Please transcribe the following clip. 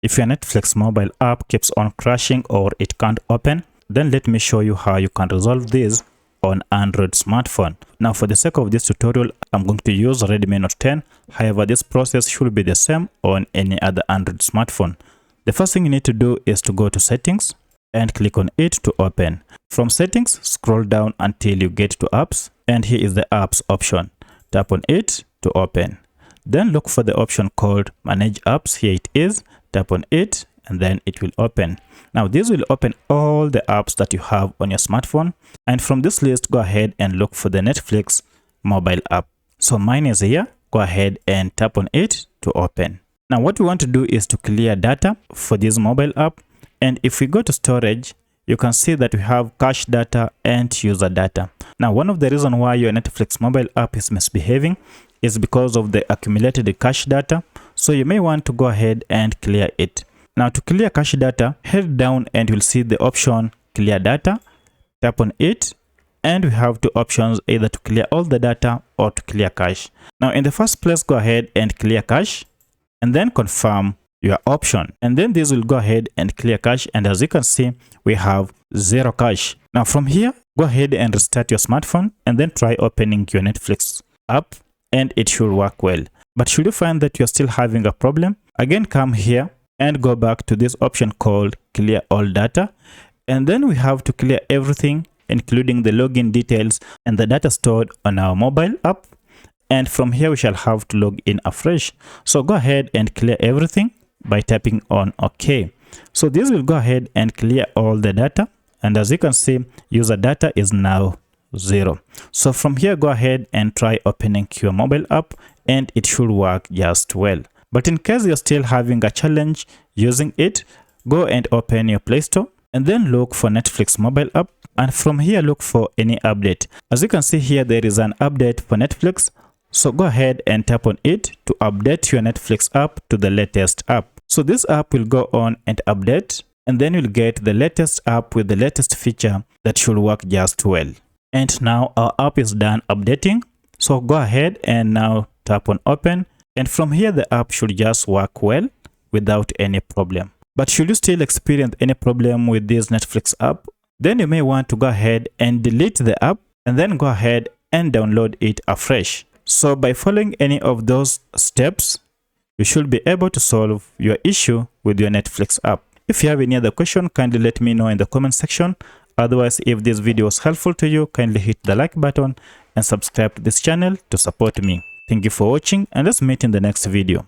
If your Netflix mobile app keeps on crashing or it can't open, then let me show you how you can resolve this on Android smartphone. Now for the sake of this tutorial, I'm going to use Redmi Note 10. However, this process should be the same on any other Android smartphone. The first thing you need to do is to go to settings and click on it to open. From settings, scroll down until you get to apps, and here is the apps option. Tap on it to open. Then look for the option called manage apps. Here it is. Tap on it and then it will open. Now this will open all the apps that you have on your smartphone, and from this list go ahead and look for the Netflix mobile app. So mine is here. Go ahead and tap on it to open. Now what we want to do is to clear data for this mobile app, and if we go to storage, you can see that we have cache data and user data. Now one of the reasons why your Netflix mobile app is misbehaving is because of the accumulated cache data, so you may want to go ahead and clear it. Now to clear cache data, head down and you'll see the option clear data. Tap on it and we have two options, either to clear all the data or to clear cache. Now in the first place, go ahead and clear cache and then confirm your option, and then this will go ahead and clear cache, and as you can see we have 0 cache. Now from here, go ahead and restart your smartphone and then try opening your Netflix app and it should work well. But should you find that you're still having a problem, again come here and go back to this option called clear all data, and then we have to clear everything including the login details and the data stored on our mobile app, and from here we shall have to log in afresh. So go ahead and clear everything by tapping on OK. So this will go ahead and clear all the data, and as you can see user data is now 0. So from here go ahead and try opening your mobile app and it should work just well. But in case you're still having a challenge using it, go and open your Play Store and then look for Netflix mobile app, and from here look for any update. As you can see here, there is an update for Netflix, so go ahead and tap on it to update your Netflix app to the latest app. So this app will go on and update, and then you'll get the latest app with the latest feature that should work just well. And now our app is done updating, so go ahead and now tap on open, and from here the app should just work well without any problem. But should you still experience any problem with this Netflix app, then you may want to go ahead and delete the app and then go ahead and download it afresh. So by following any of those steps, you should be able to solve your issue with your Netflix app. If you have any other question, kindly let me know in the comment section. Otherwise, if this video was helpful to you, kindly hit the like button and subscribe to this channel to support me. Thank you for watching, and let's meet in the next video.